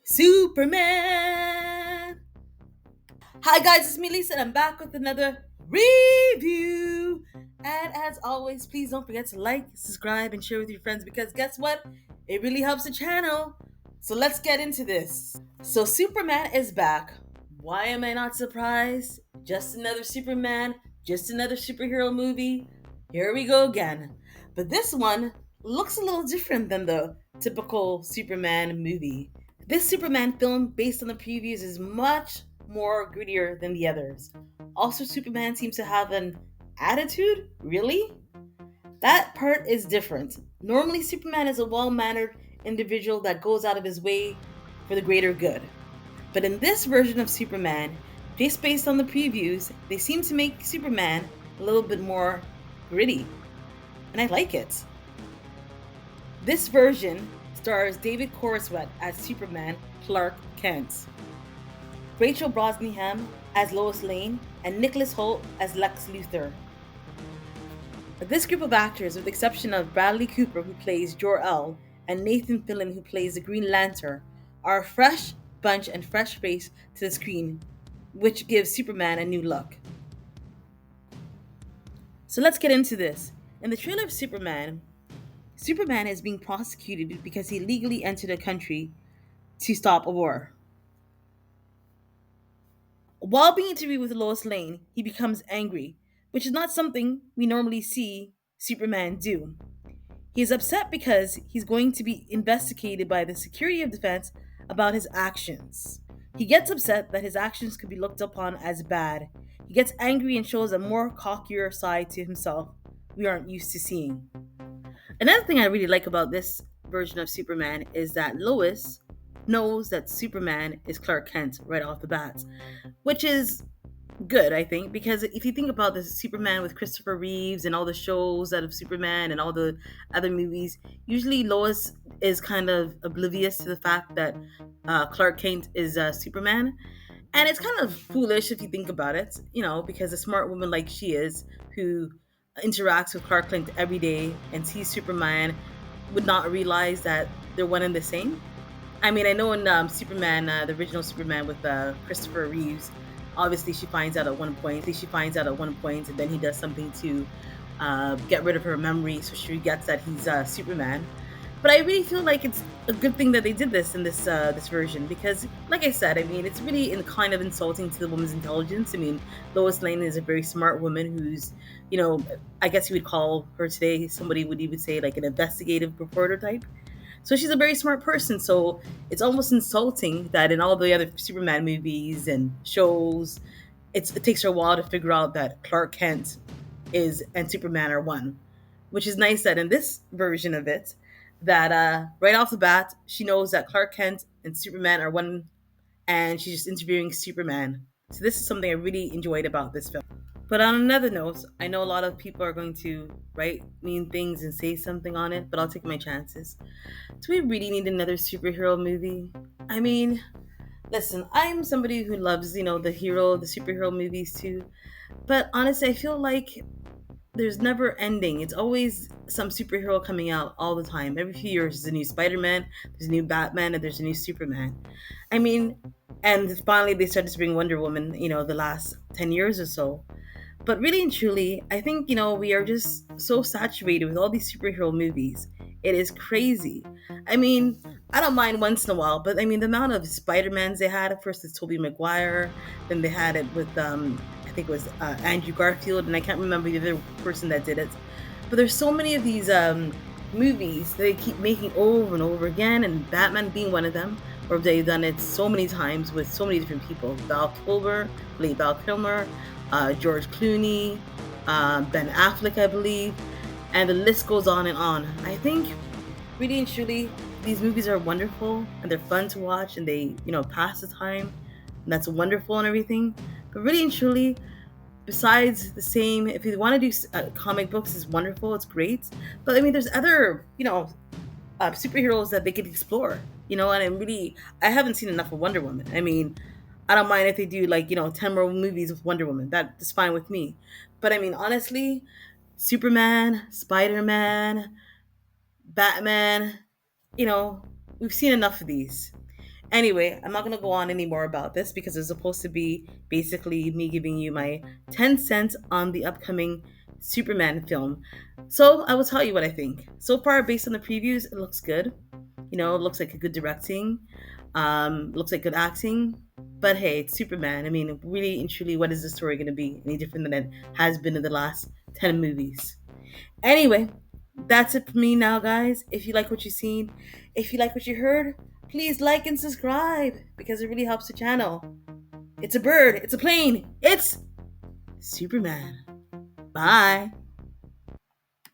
Superman. Hi guys, it's me Lisa and I'm back with another review. And as always, please don't forget to like, subscribe, and share with your friends because guess what? It really helps the channel. So let's get into this. So Superman is back. Why am I not surprised? Just another Superman, just another superhero movie. Here we go again. But this one looks a little different than the typical Superman movie. This Superman film, based on the previews, is much more grittier than the others. Also, Superman seems to have an attitude? Really? That part is different. Normally, Superman is a well mannered individual that goes out of his way for the greater good. But in this version of Superman, just based on the previews, they seem to make Superman a little bit more gritty. And I like it. This version stars David Corenswet as Superman Clark Kent, Rachel Brosnahan as Lois Lane, and Nicholas Hoult as Lex Luthor. This group of actors, with the exception of Bradley Cooper, who plays Jor-El, and Nathan Fillion, who plays the Green Lantern, are a fresh bunch and fresh face to the screen, which gives Superman a new look. So let's get into this. In the trailer of Superman, Superman is being prosecuted because he illegally entered a country to stop a war. While being interviewed with Lois Lane, he becomes angry, which is not something we normally see Superman do. He is upset because he's going to be investigated by the Security of Defense about his actions. He gets upset that his actions could be looked upon as bad. He gets angry and shows a more cockier side to himself we aren't used to seeing. Another thing I really like about this version of Superman is that Lois knows that Superman is Clark Kent right off the bat, which is good, I think, because if you think about the Superman with Christopher Reeves and all the shows out of Superman and all the other movies, usually Lois is kind of oblivious to the fact that Clark Kent is Superman. And it's kind of foolish if you think about it, because a smart woman like she is, who interacts with Clark Kent every day and sees Superman, would not realize that they're one and the same. I mean, I know in Superman, the original Superman with Christopher Reeves, obviously she finds out at one point. She finds out at one point, and then he does something to get rid of her memory, so she gets that he's Superman. But I really feel like it's a good thing that they did this in this version because, like I said, I mean, it's really kind of insulting to the woman's intelligence. I mean, Lois Lane is a very smart woman who's, I guess you would call her today somebody would even say like an investigative reporter type. So she's a very smart person. So it's almost insulting that in all the other Superman movies and shows, it takes her a while to figure out that Clark Kent is and Superman are one. Which is nice that in this version of it, that right off the bat, she knows that Clark Kent and Superman are one, and she's just interviewing Superman. So this is something I really enjoyed about this film. But on another note, I know a lot of people are going to write mean things and say something on it, but I'll take my chances. Do we really need another superhero movie? I mean, listen, I'm somebody who loves, the hero, the superhero movies too. But honestly, I feel like there's never ending. It's always some superhero coming out all the time. Every few years, there's a new Spider-Man, there's a new Batman, and there's a new Superman. I mean, and finally they started to bring Wonder Woman, the last 10 years or so. But really and truly, I think, we are just so saturated with all these superhero movies. It is crazy. I mean, I don't mind once in a while, but I mean, the amount of Spider-Mans they had, at first it's Tobey Maguire, then they had it with, I think it was Andrew Garfield, and I can't remember the other person that did it. But there's so many of these movies that they keep making over and over again, and Batman being one of them, where they've done it so many times with so many different people. Val Kilmer, George Clooney, Ben Affleck, I believe, and the list goes on and on. I think, really and truly, these movies are wonderful and they're fun to watch and they, pass the time. And that's wonderful and everything. But really and truly, besides the same, if you want to do comic books, it's wonderful, it's great. But I mean, there's other, superheroes that they could explore, and I haven't seen enough of Wonder Woman. I mean, I don't mind if they do like, 10 more movies with Wonder Woman. That's fine with me. But I mean, honestly, Superman, Spider-Man, Batman, you know, we've seen enough of these. Anyway, I'm not going to go on anymore about this because it's supposed to be basically me giving you my 10 cents on the upcoming Superman film. So I will tell you what I think. So far, based on the previews, it looks good. It looks like a good directing, looks like good acting. But hey, it's Superman. I mean, really and truly, what is the story going to be any different than it has been in the last 10 movies? Anyway, that's it for me now, guys. If you like what you've seen, if you like what you heard, please like and subscribe because it really helps the channel. It's a bird, it's a plane, it's Superman. Bye.